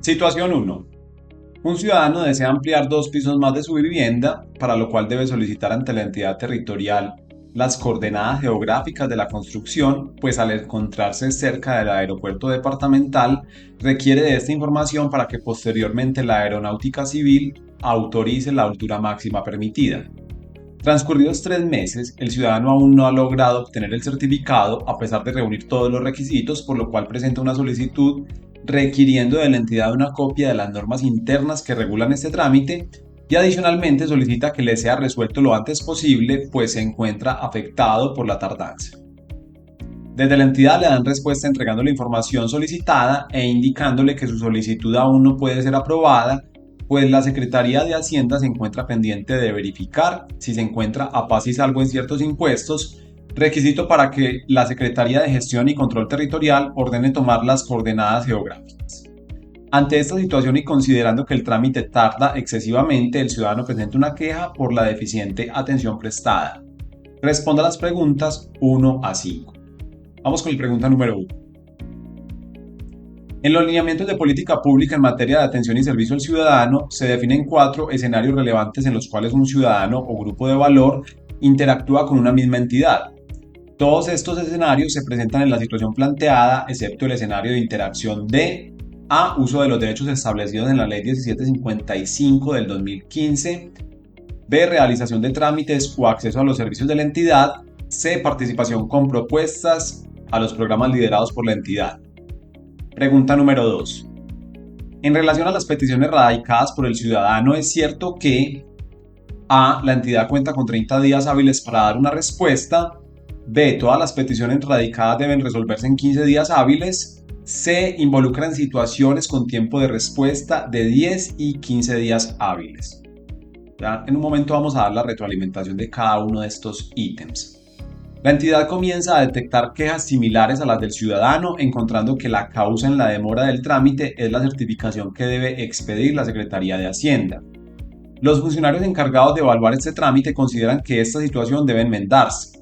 Situación 1. Un ciudadano desea ampliar 2 pisos más de su vivienda, para lo cual debe solicitar ante la entidad territorial las coordenadas geográficas de la construcción, pues al encontrarse cerca del aeropuerto departamental, requiere de esta información para que posteriormente la Aeronáutica Civil autorice la altura máxima permitida. Transcurridos 3 meses, el ciudadano aún no ha logrado obtener el certificado a pesar de reunir todos los requisitos, por lo cual presenta una solicitud requiriendo de la entidad una copia de las normas internas que regulan este trámite y adicionalmente solicita que le sea resuelto lo antes posible, pues se encuentra afectado por la tardanza. Desde la entidad le dan respuesta entregando la información solicitada e indicándole que su solicitud aún no puede ser aprobada, pues la Secretaría de Hacienda se encuentra pendiente de verificar si se encuentra a paz y salvo en ciertos impuestos, requisito para que la Secretaría de Gestión y Control Territorial ordene tomar las coordenadas geográficas. Ante esta situación y considerando que el trámite tarda excesivamente, el ciudadano presenta una queja por la deficiente atención prestada. Responda a las preguntas 1 a 5. Vamos con la pregunta número 1. En los lineamientos de política pública en materia de atención y servicio al ciudadano se definen 4 escenarios relevantes en los cuales un ciudadano o grupo de valor interactúa con una misma entidad. Todos estos escenarios se presentan en la situación planteada, excepto el escenario de interacción de A. Uso de los derechos establecidos en la Ley 1755 del 2015. B. Realización de trámites o acceso a los servicios de la entidad. C. Participación con propuestas a los programas liderados por la entidad. Pregunta número 2. En relación a las peticiones radicadas por el ciudadano, ¿es cierto que A. La entidad cuenta con 30 días hábiles para dar una respuesta? B. Todas las peticiones radicadas deben resolverse en 15 días hábiles. C. Involucran situaciones con tiempo de respuesta de 10 y 15 días hábiles. Ya en un momento vamos a dar la retroalimentación de cada uno de estos ítems. La entidad comienza a detectar quejas similares a las del ciudadano, encontrando que la causa en la demora del trámite es la certificación que debe expedir la Secretaría de Hacienda. Los funcionarios encargados de evaluar este trámite consideran que esta situación debe enmendarse.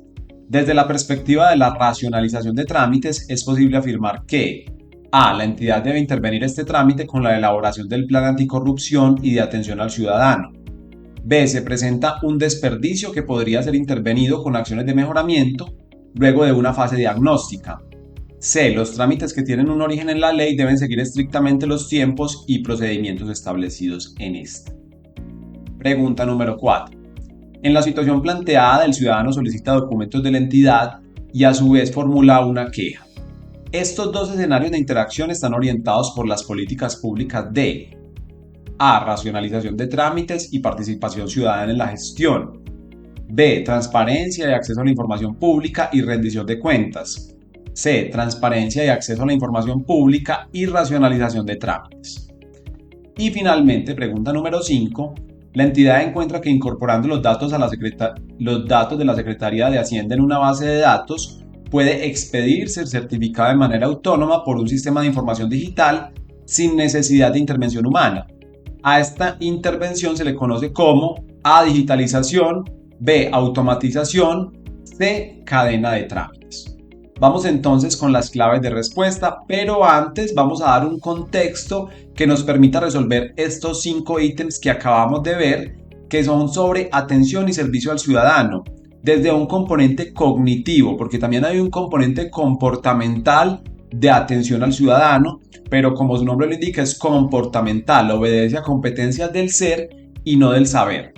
Desde la perspectiva de la racionalización de trámites, es posible afirmar que A. La entidad debe intervenir este trámite con la elaboración del plan anticorrupción y de atención al ciudadano. B. Se presenta un desperdicio que podría ser intervenido con acciones de mejoramiento luego de una fase diagnóstica. C. Los trámites que tienen un origen en la ley deben seguir estrictamente los tiempos y procedimientos establecidos en esta. Pregunta número 4. En la situación planteada, el ciudadano solicita documentos de la entidad y a su vez formula una queja. Estos 2 escenarios de interacción están orientados por las políticas públicas de A. Racionalización de trámites y participación ciudadana en la gestión. B. Transparencia y acceso a la información pública y rendición de cuentas. C. Transparencia y acceso a la información pública y racionalización de trámites. Y finalmente, pregunta número 5. La entidad encuentra que incorporando los datos de la Secretaría de Hacienda en una base de datos puede expedirse certificada de manera autónoma por un sistema de información digital sin necesidad de intervención humana. A esta intervención se le conoce como A. Digitalización, B. Automatización, C. Cadena de trámites. Vamos entonces con las claves de respuesta, pero antes vamos a dar un contexto que nos permita resolver estos 5 ítems que acabamos de ver, que son sobre atención y servicio al ciudadano, desde un componente cognitivo, porque también hay un componente comportamental de atención al ciudadano, pero como su nombre lo indica es comportamental, obedece a competencias del ser y no del saber.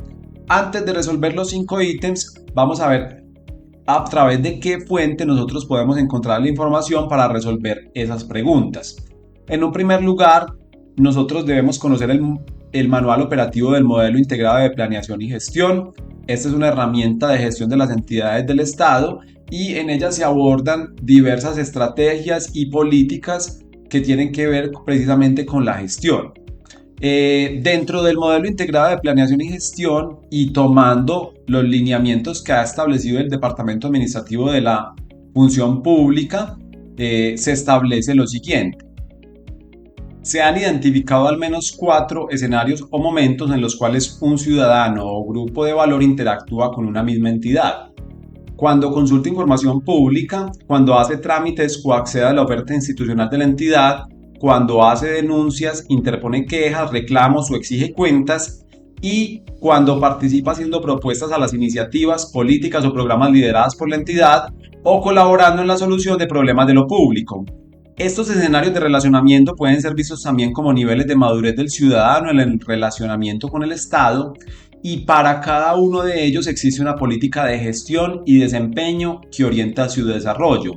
Antes de resolver los 5 ítems, vamos a ver a través de qué fuente nosotros podemos encontrar la información para resolver esas preguntas. En un primer lugar, nosotros debemos conocer el manual operativo del modelo integrado de planeación y gestión. Esta es una herramienta de gestión de las entidades del Estado y en ella se abordan diversas estrategias y políticas que tienen que ver precisamente con la gestión. Dentro del modelo integrado de planeación y gestión y tomando los lineamientos que ha establecido el Departamento Administrativo de la Función Pública, se establece lo siguiente. Se han identificado al menos 4 escenarios o momentos en los cuales un ciudadano o grupo de valor interactúa con una misma entidad. Cuando consulta información pública, cuando hace trámites o accede a la oferta institucional de la entidad, cuando hace denuncias, interpone quejas, reclamos o exige cuentas, y cuando participa haciendo propuestas a las iniciativas, políticas o programas lideradas por la entidad o colaborando en la solución de problemas de lo público. Estos escenarios de relacionamiento pueden ser vistos también como niveles de madurez del ciudadano en el relacionamiento con el Estado, y para cada uno de ellos existe una política de gestión y desempeño que orienta su desarrollo.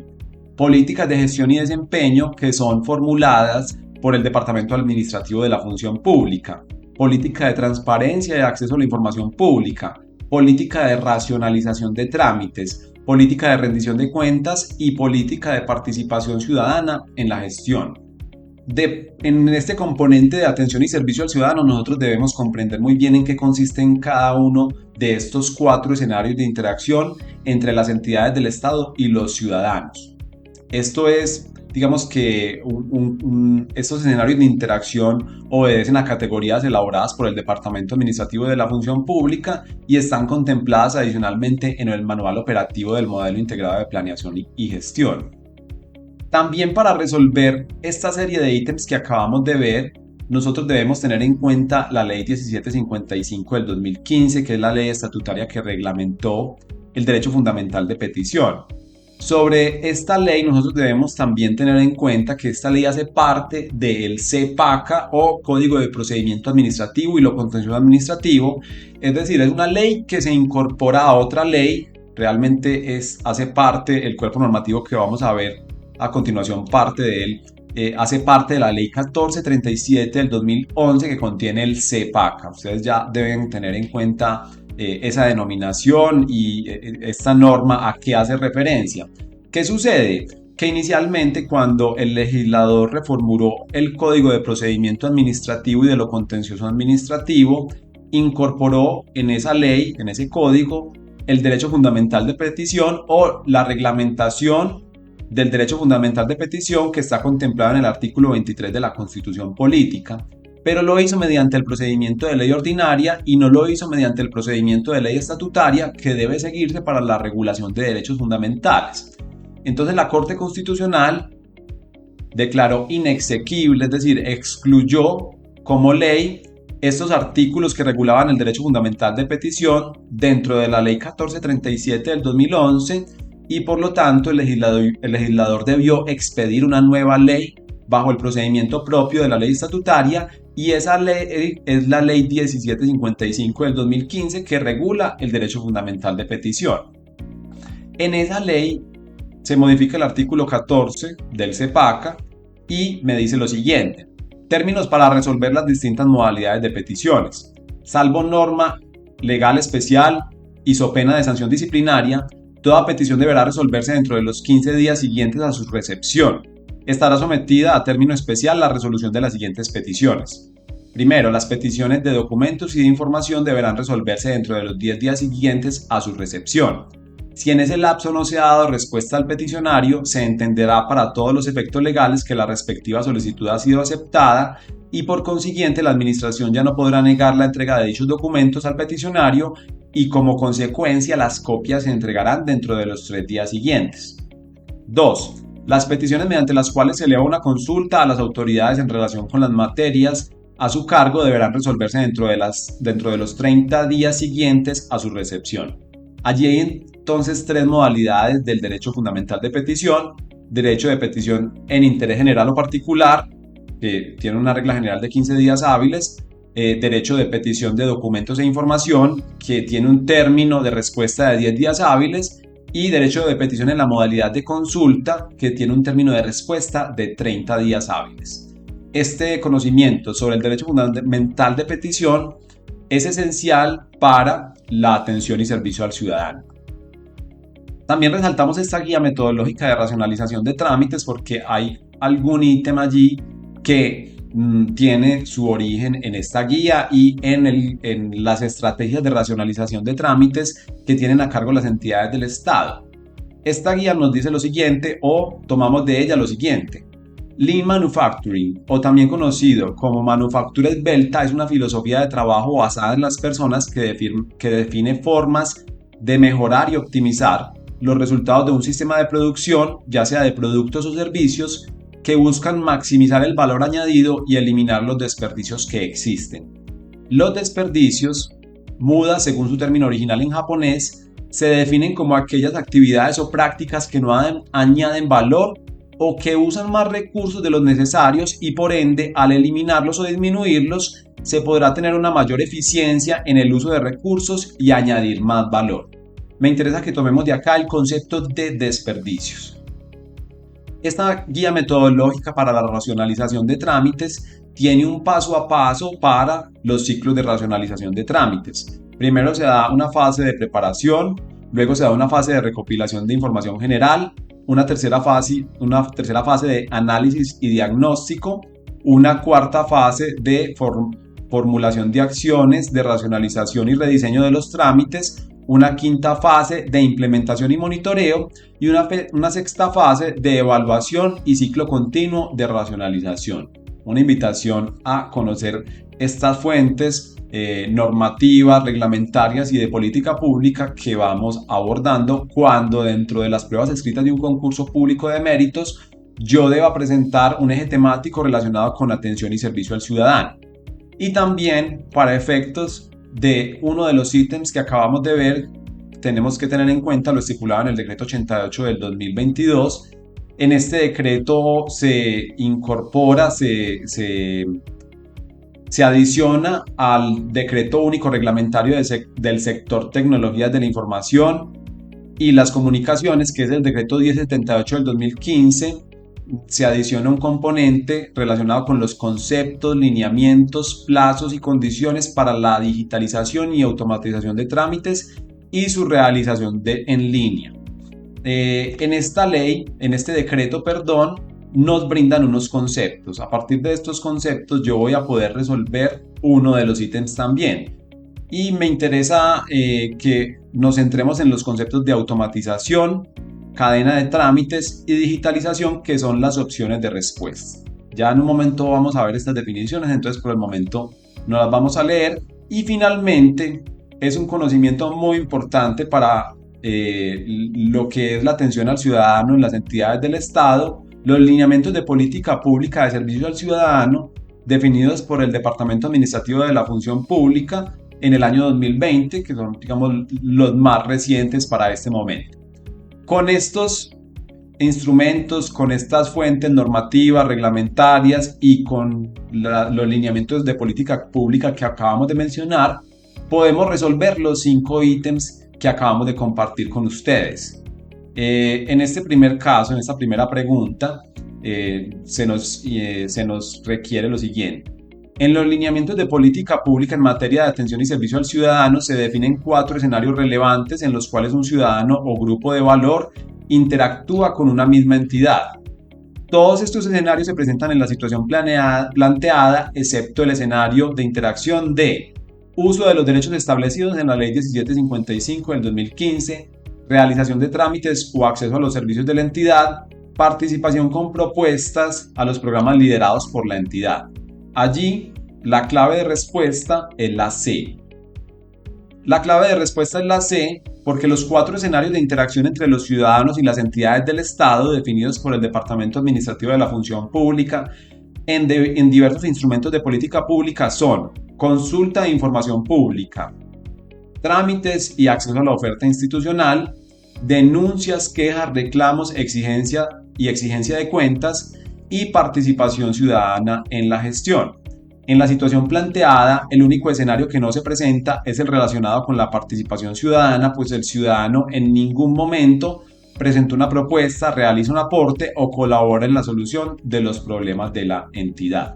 Políticas de gestión y desempeño que son formuladas por el Departamento Administrativo de la Función Pública. Política de transparencia y acceso a la información pública, política de racionalización de trámites, política de rendición de cuentas y política de participación ciudadana en la gestión. En este componente de atención y servicio al ciudadano, nosotros debemos comprender muy bien en qué consisten cada uno de estos 4 escenarios de interacción entre las entidades del Estado y los ciudadanos. Esto es, digamos que estos escenarios de interacción obedecen a categorías elaboradas por el Departamento Administrativo de la Función Pública y están contempladas adicionalmente en el Manual Operativo del Modelo Integrado de Planeación y Gestión. También, para resolver esta serie de ítems que acabamos de ver, nosotros debemos tener en cuenta la Ley 1755 del 2015, que es la ley estatutaria que reglamentó el derecho fundamental de petición. Sobre esta ley, nosotros debemos también tener en cuenta que esta ley hace parte del CPACA, o Código de Procedimiento Administrativo y lo Contencioso Administrativo, es decir, es una ley que se incorpora a otra ley. Realmente hace parte, el cuerpo normativo que vamos a ver a continuación parte de él, hace parte de la Ley 1437 del 2011, que contiene el CPACA. Ustedes ya deben tener en cuenta esa denominación y esta norma a qué hace referencia. ¿Qué sucede? Que inicialmente, cuando el legislador reformuló el Código de Procedimiento Administrativo y de lo Contencioso Administrativo, incorporó en esa ley, en ese código, el derecho fundamental de petición o la reglamentación del derecho fundamental de petición, que está contemplado en el artículo 23 de la Constitución Política, pero lo hizo mediante el procedimiento de ley ordinaria y no lo hizo mediante el procedimiento de ley estatutaria que debe seguirse para la regulación de derechos fundamentales. Entonces la Corte Constitucional declaró inexequible, es decir, excluyó como ley estos artículos que regulaban el derecho fundamental de petición dentro de la Ley 1437 del 2011, y por lo tanto el legislador debió expedir una nueva ley bajo el procedimiento propio de la ley estatutaria, y esa ley es la Ley 1755 del 2015, que regula el derecho fundamental de petición. En esa ley se modifica el artículo 14 del CPACA y me dice lo siguiente: términos para resolver las distintas modalidades de peticiones. Salvo norma legal especial y so pena de sanción disciplinaria, toda petición deberá resolverse dentro de los 15 días siguientes a su recepción. Estará sometida a término especial la resolución de las siguientes peticiones. Primero, las peticiones de documentos y de información deberán resolverse dentro de los 10 días siguientes a su recepción. Si en ese lapso no se ha dado respuesta al peticionario, se entenderá para todos los efectos legales que la respectiva solicitud ha sido aceptada, y por consiguiente la Administración ya no podrá negar la entrega de dichos documentos al peticionario, y como consecuencia las copias se entregarán dentro de los 3 días siguientes. 2. Las peticiones mediante las cuales se eleva una consulta a las autoridades en relación con las materias a su cargo deberán resolverse dentro de los 30 días siguientes a su recepción. Allí hay entonces 3 modalidades del derecho fundamental de petición: derecho de petición en interés general o particular, que tiene una regla general de 15 días hábiles, derecho de petición de documentos e información, que tiene un término de respuesta de 10 días hábiles, y derecho de petición en la modalidad de consulta, que tiene un término de respuesta de 30 días hábiles. Este conocimiento sobre el derecho fundamental de petición es esencial para la atención y servicio al ciudadano. También resaltamos esta guía metodológica de racionalización de trámites porque hay algún ítem allí que tiene su origen en esta guía y en las estrategias de racionalización de trámites que tienen a cargo las entidades del Estado. Esta guía nos dice lo siguiente, o tomamos de ella lo siguiente: Lean Manufacturing, o también conocido como manufactura esbelta, es una filosofía de trabajo basada en las personas que define formas de mejorar y optimizar los resultados de un sistema de producción, ya sea de productos o servicios, que buscan maximizar el valor añadido y eliminar los desperdicios que existen. Los desperdicios, muda según su término original en japonés, se definen como aquellas actividades o prácticas que no añaden valor o que usan más recursos de los necesarios y por ende, al eliminarlos o disminuirlos, se podrá tener una mayor eficiencia en el uso de recursos y añadir más valor. Me interesa que tomemos de acá el concepto de desperdicios. Esta guía metodológica para la racionalización de trámites tiene un paso a paso para los ciclos de racionalización de trámites. Primero se da una fase de preparación, luego se da una fase de recopilación de información general, una tercera fase de análisis y diagnóstico, una cuarta fase de formulación de acciones, de racionalización y rediseño de los trámites, una quinta fase de implementación y monitoreo y una sexta fase de evaluación y ciclo continuo de racionalización. Una invitación a conocer estas fuentes normativas, reglamentarias y de política pública que vamos abordando cuando dentro de las pruebas escritas de un concurso público de méritos yo deba presentar un eje temático relacionado con atención y servicio al ciudadano. Y también para efectos de uno de los ítems que acabamos de ver, tenemos que tener en cuenta lo estipulado en el decreto 88 del 2022. En este decreto se incorpora, se adiciona al decreto único reglamentario del sector tecnologías de la información y las comunicaciones, que es el decreto 1078 del 2015. Se adiciona un componente relacionado con los conceptos, lineamientos, plazos y condiciones para la digitalización y automatización de trámites y su realización en línea. En este decreto, nos brindan unos conceptos. A partir de estos conceptos yo voy a poder resolver uno de los ítems también. Y me interesa que nos centremos en los conceptos de automatización, cadena de trámites y digitalización, que son las opciones de respuesta. Ya en un momento vamos a ver estas definiciones, entonces por el momento no las vamos a leer. Y finalmente es un conocimiento muy importante para lo que es la atención al ciudadano en las entidades del Estado, los lineamientos de política pública de servicio al ciudadano definidos por el Departamento Administrativo de la Función Pública en el año 2020, que son, digamos, los más recientes para este momento. Con estos instrumentos, con estas fuentes normativas, reglamentarias y con los lineamientos de política pública que acabamos de mencionar, podemos resolver los 5 ítems que acabamos de compartir con ustedes. En este primer caso, en esta primera pregunta, se nos requiere lo siguiente. En los lineamientos de política pública en materia de atención y servicio al ciudadano se definen 4 escenarios relevantes en los cuales un ciudadano o grupo de valor interactúa con una misma entidad. Todos estos escenarios se presentan en la situación planteada, excepto el escenario de interacción de uso de los derechos establecidos en la Ley 1755 del 2015, realización de trámites o acceso a los servicios de la entidad, participación con propuestas a los programas liderados por la entidad. Allí, la clave de respuesta es la C. La clave de respuesta es la C porque los 4 escenarios de interacción entre los ciudadanos y las entidades del Estado definidos por el Departamento Administrativo de la Función Pública en diversos instrumentos de política pública son consulta de información pública, trámites y acceso a la oferta institucional, denuncias, quejas, reclamos, exigencia de cuentas y participación ciudadana en la gestión. En la situación planteada, el único escenario que no se presenta es el relacionado con la participación ciudadana, pues el ciudadano en ningún momento presenta una propuesta, realiza un aporte o colabora en la solución de los problemas de la entidad.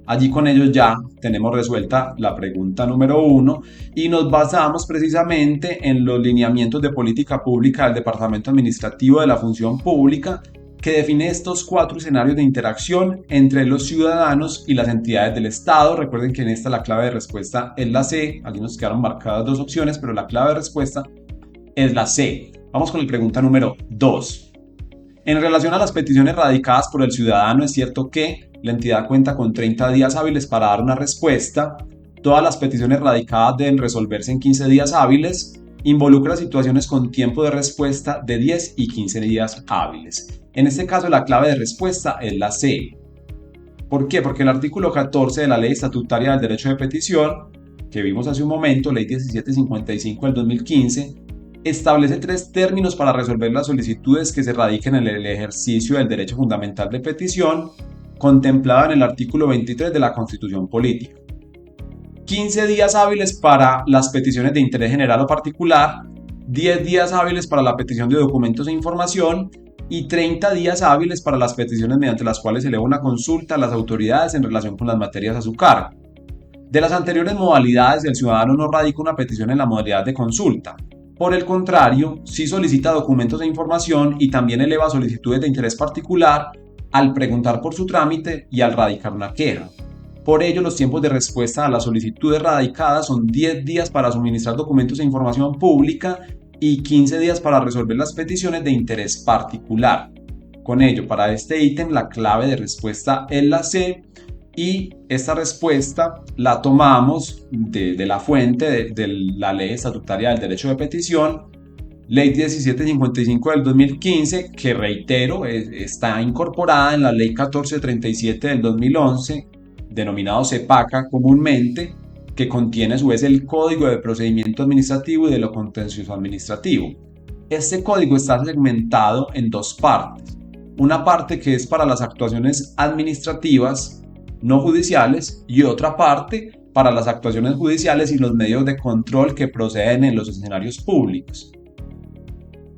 Allí con ello ya tenemos resuelta la pregunta número 1 y nos basamos precisamente en los lineamientos de política pública del Departamento Administrativo de la Función Pública, que define estos 4 escenarios de interacción entre los ciudadanos y las entidades del Estado. Recuerden que en esta la clave de respuesta es la C. Allí nos quedaron marcadas 2 opciones, pero la clave de respuesta es la C. Vamos con la pregunta número 2. En relación a las peticiones radicadas por el ciudadano, es cierto que la entidad cuenta con 30 días hábiles para dar una respuesta. Todas las peticiones radicadas deben resolverse en 15 días hábiles. involucra situaciones con tiempo de respuesta de 10 y 15 días hábiles. En este caso, la clave de respuesta es la C. ¿Por qué? Porque el artículo 14 de la Ley Estatutaria del Derecho de Petición, que vimos hace un momento, Ley 1755 del 2015, establece 3 términos para resolver las solicitudes que se radiquen en el ejercicio del derecho fundamental de petición, contemplado en el artículo 23 de la Constitución Política. 15 días hábiles para las peticiones de interés general o particular, 10 días hábiles para la petición de documentos e información y 30 días hábiles para las peticiones mediante las cuales se eleva una consulta a las autoridades en relación con las materias a su cargo. De las anteriores modalidades, el ciudadano no radica una petición en la modalidad de consulta. Por el contrario, sí solicita documentos e información y también eleva solicitudes de interés particular al preguntar por su trámite y al radicar una queja. Por ello, los tiempos de respuesta a las solicitudes radicadas son 10 días para suministrar documentos e información pública y 15 días para resolver las peticiones de interés particular. Con ello, para este ítem, la clave de respuesta es la C y esta respuesta la tomamos de la fuente de la Ley Estatutaria del Derecho de Petición, Ley 1755 del 2015, que reitero, está incorporada en la Ley 1437 del 2011, denominado CEPACA comúnmente, que contiene a su vez el Código de Procedimiento Administrativo y de lo Contencioso Administrativo. Este código está segmentado en 2 partes. Una parte que es para las actuaciones administrativas no judiciales y otra parte para las actuaciones judiciales y los medios de control que proceden en los escenarios públicos.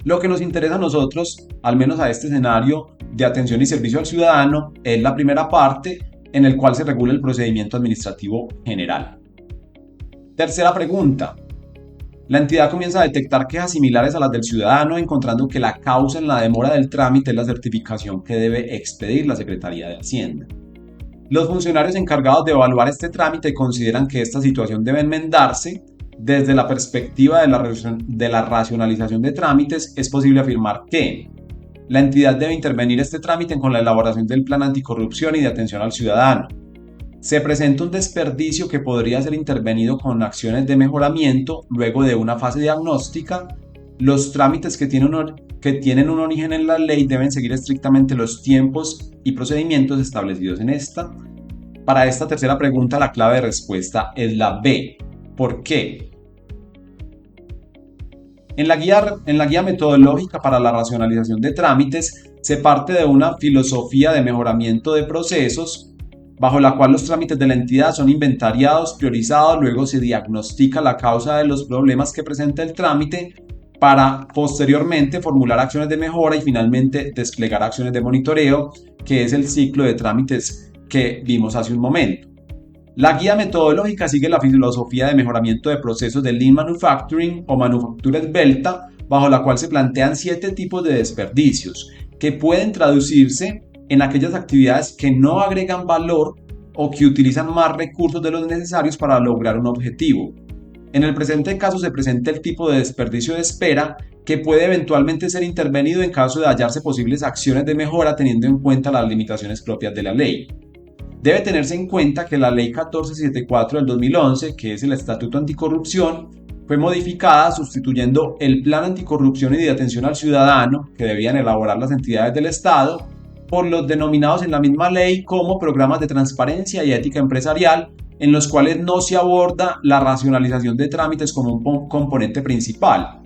Lo que nos interesa a nosotros, al menos a este escenario de atención y servicio al ciudadano, es la primera parte en el cual se regula el procedimiento administrativo general. Tercera pregunta. La entidad comienza a detectar quejas similares a las del ciudadano, encontrando que la causa en la demora del trámite es la certificación que debe expedir la Secretaría de Hacienda. Los funcionarios encargados de evaluar este trámite consideran que esta situación debe enmendarse. Desde la perspectiva de la racionalización de trámites, es posible afirmar que la entidad debe intervenir este trámite con la elaboración del plan anticorrupción y de atención al ciudadano. Se presenta un desperdicio que podría ser intervenido con acciones de mejoramiento luego de una fase diagnóstica. Los trámites que tienen un origen en la ley deben seguir estrictamente los tiempos y procedimientos establecidos en esta. Para esta tercera pregunta, la clave de respuesta es la B. ¿Por qué? En la guía metodológica para la racionalización de trámites se parte de una filosofía de mejoramiento de procesos, bajo la cual los trámites de la entidad son inventariados, priorizados, luego se diagnostica la causa de los problemas que presenta el trámite para posteriormente formular acciones de mejora y finalmente desplegar acciones de monitoreo, que es el ciclo de trámites que vimos hace un momento. La guía metodológica sigue la filosofía de mejoramiento de procesos de Lean Manufacturing o manufactura esbelta, bajo la cual se plantean 7 tipos de desperdicios, que pueden traducirse en aquellas actividades que no agregan valor o que utilizan más recursos de los necesarios para lograr un objetivo. En el presente caso se presenta el tipo de desperdicio de espera, que puede eventualmente ser intervenido en caso de hallarse posibles acciones de mejora teniendo en cuenta las limitaciones propias de la ley. Debe tenerse en cuenta que la Ley 1474 del 2011, que es el Estatuto Anticorrupción, fue modificada sustituyendo el Plan Anticorrupción y de Atención al Ciudadano, que debían elaborar las entidades del Estado, por los denominados en la misma ley como programas de transparencia y ética empresarial, en los cuales no se aborda la racionalización de trámites como un componente principal.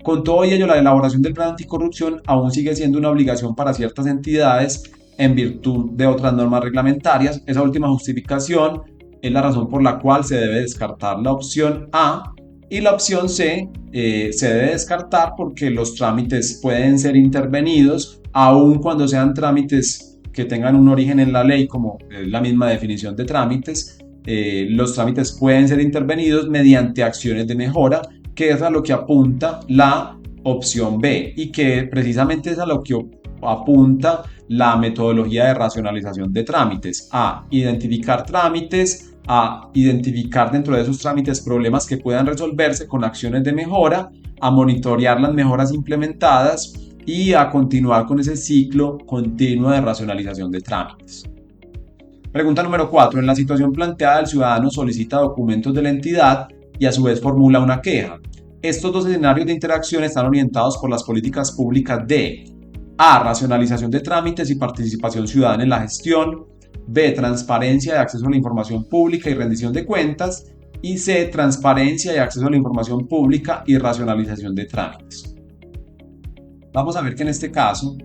Con todo ello, la elaboración del Plan Anticorrupción aún sigue siendo una obligación para ciertas entidades en virtud de otras normas reglamentarias. Esa última justificación es la razón por la cual se debe descartar la opción A, y la opción C se debe descartar porque los trámites pueden ser intervenidos aun cuando sean trámites que tengan un origen en la ley, como es la misma definición de trámites. Los trámites pueden ser intervenidos mediante acciones de mejora, que es a lo que apunta la opción B y que precisamente es a lo que apunta la metodología de racionalización de trámites: a identificar trámites, a identificar dentro de esos trámites problemas que puedan resolverse con acciones de mejora, a monitorear las mejoras implementadas y a continuar con ese ciclo continuo de racionalización de trámites. Pregunta número 4. En la situación planteada, el ciudadano solicita documentos de la entidad y a su vez formula una queja. Estos dos escenarios de interacción están orientados por las políticas públicas de A. Racionalización de trámites y participación ciudadana en la gestión. B. Transparencia y acceso a la información pública y rendición de cuentas. Y C. Transparencia y acceso a la información pública y racionalización de trámites. Vamos a ver que en este caso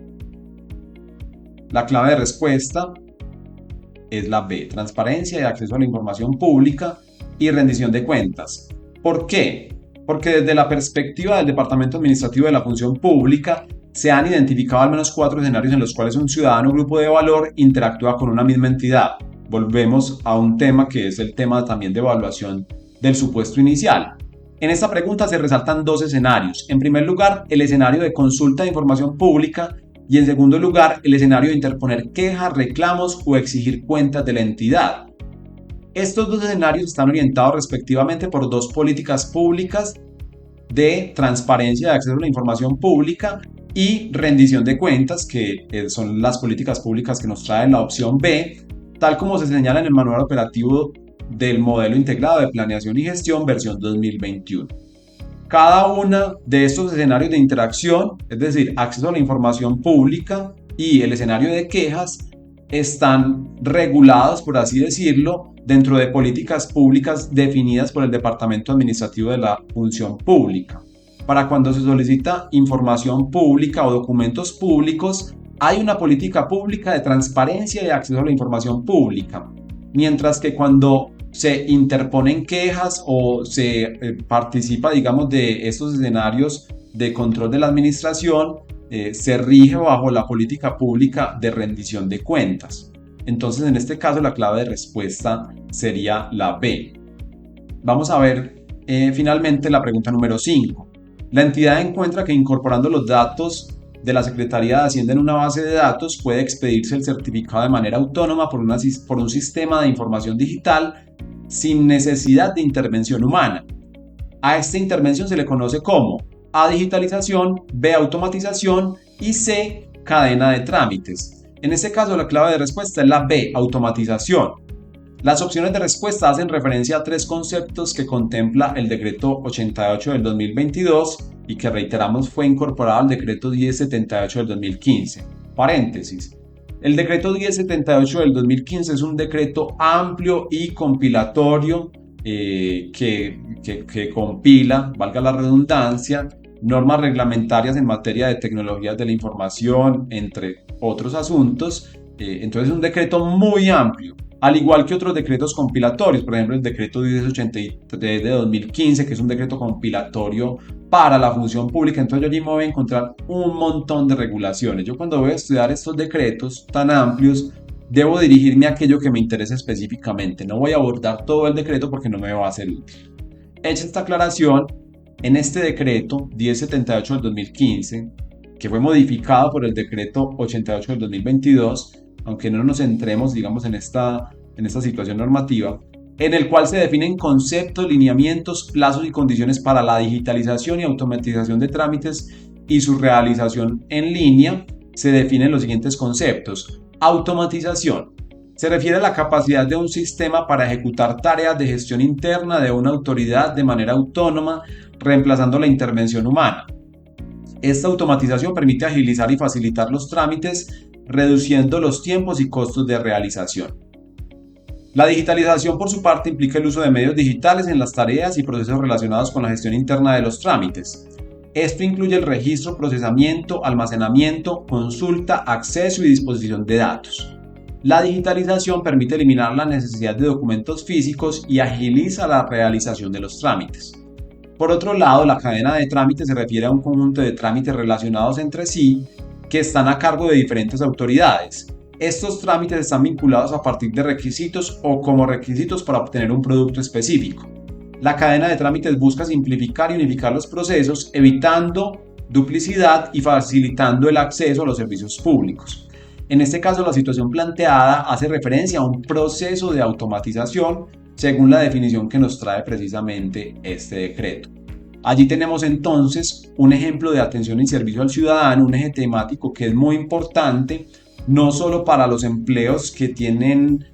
la clave de respuesta es la B. Transparencia y acceso a la información pública y rendición de cuentas. ¿Por qué? Porque desde la perspectiva del Departamento Administrativo de la Función Pública se han identificado al menos 4 escenarios en los cuales un ciudadano o grupo de valor interactúa con una misma entidad. Volvemos a un tema que es el tema también de evaluación del supuesto inicial. En esta pregunta se resaltan 2 escenarios. En primer lugar, el escenario de consulta de información pública y en segundo lugar, el escenario de interponer quejas, reclamos o exigir cuentas de la entidad. Estos 2 escenarios están orientados respectivamente por 2 políticas públicas de transparencia y acceso a la información pública y rendición de cuentas, que son las políticas públicas que nos trae la opción B, tal como se señala en el manual operativo del modelo integrado de planeación y gestión versión 2021. Cada uno de estos escenarios de interacción, es decir, acceso a la información pública y el escenario de quejas, están regulados, por así decirlo, dentro de políticas públicas definidas por el Departamento Administrativo de la Función Pública. Para cuando se solicita información pública o documentos públicos, hay una política pública de transparencia y acceso a la información pública, mientras que cuando se interponen quejas o se participa, digamos, de estos escenarios de control de la administración, se rige bajo la política pública de rendición de cuentas. Entonces, en este caso, la clave de respuesta sería la B. Vamos a ver finalmente la pregunta número 5. La entidad encuentra que incorporando los datos de la Secretaría de Hacienda en una base de datos puede expedirse el certificado de manera autónoma por un sistema de información digital sin necesidad de intervención humana. A esta intervención se le conoce como A. Digitalización, B. Automatización y C. Cadena de trámites. En este caso, la clave de respuesta es la B. Automatización. Las opciones de respuesta hacen referencia a 3 conceptos que contempla el Decreto 88 del 2022 y que, reiteramos, fue incorporado al Decreto 1078 del 2015. Paréntesis. El Decreto 1078 del 2015 es un decreto amplio y compilatorio que compila, valga la redundancia, normas reglamentarias en materia de tecnologías de la información, entre otros asuntos. Entonces es un decreto muy amplio, al igual que otros decretos compilatorios, por ejemplo el decreto 1083 de 2015, que es un decreto compilatorio para la función pública. Entonces yo allí me voy a encontrar un montón de regulaciones. Yo cuando voy a estudiar estos decretos tan amplios, debo dirigirme a aquello que me interese específicamente. No voy a abordar todo el decreto porque no me va a ser útil. Hecha esta aclaración, en este decreto 1078 del 2015, que fue modificado por el decreto 88 del 2022, aunque no nos centremos, digamos, en esta situación normativa, en el cual se definen conceptos, lineamientos, plazos y condiciones para la digitalización y automatización de trámites y su realización en línea, se definen los siguientes conceptos. Automatización. Se refiere a la capacidad de un sistema para ejecutar tareas de gestión interna de una autoridad de manera autónoma, reemplazando la intervención humana. Esta automatización permite agilizar y facilitar los trámites, reduciendo los tiempos y costos de realización. La digitalización, por su parte, implica el uso de medios digitales en las tareas y procesos relacionados con la gestión interna de los trámites. Esto incluye el registro, procesamiento, almacenamiento, consulta, acceso y disposición de datos. La digitalización permite eliminar la necesidad de documentos físicos y agiliza la realización de los trámites. Por otro lado, la cadena de trámites se refiere a un conjunto de trámites relacionados entre sí que están a cargo de diferentes autoridades. Estos trámites están vinculados a partir de requisitos o como requisitos para obtener un producto específico. La cadena de trámites busca simplificar y unificar los procesos, evitando duplicidad y facilitando el acceso a los servicios públicos. En este caso, la situación planteada hace referencia a un proceso de automatización según la definición que nos trae precisamente este decreto. Allí tenemos entonces un ejemplo de atención y servicio al ciudadano, un eje temático que es muy importante, no solo para los empleos que tienen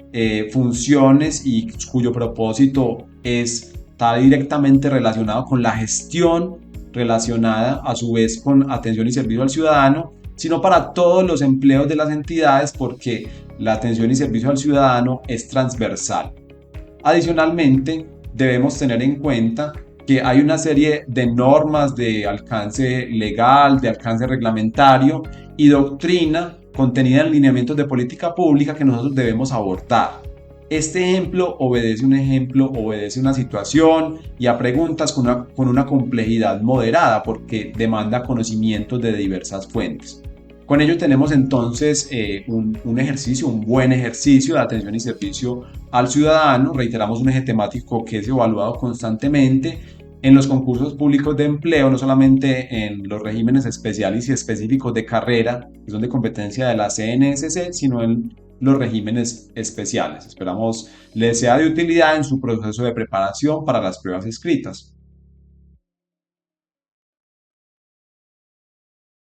funciones y cuyo propósito es está directamente relacionado con la gestión, relacionada a su vez con atención y servicio al ciudadano, sino para todos los empleos de las entidades, porque la atención y servicio al ciudadano es transversal. Adicionalmente, debemos tener en cuenta que hay una serie de normas de alcance legal, de alcance reglamentario y doctrina contenida en lineamientos de política pública que nosotros debemos abordar. Este ejemplo obedece una situación y a preguntas con una complejidad moderada, porque demanda conocimientos de diversas fuentes. Con ello tenemos entonces un buen ejercicio de atención y servicio al ciudadano. Reiteramos, un eje temático que es evaluado constantemente en los concursos públicos de empleo, no solamente en los regímenes especiales y específicos de carrera, que son de competencia de la CNSC, sino en los regímenes especiales. Esperamos les sea de utilidad en su proceso de preparación para las pruebas escritas.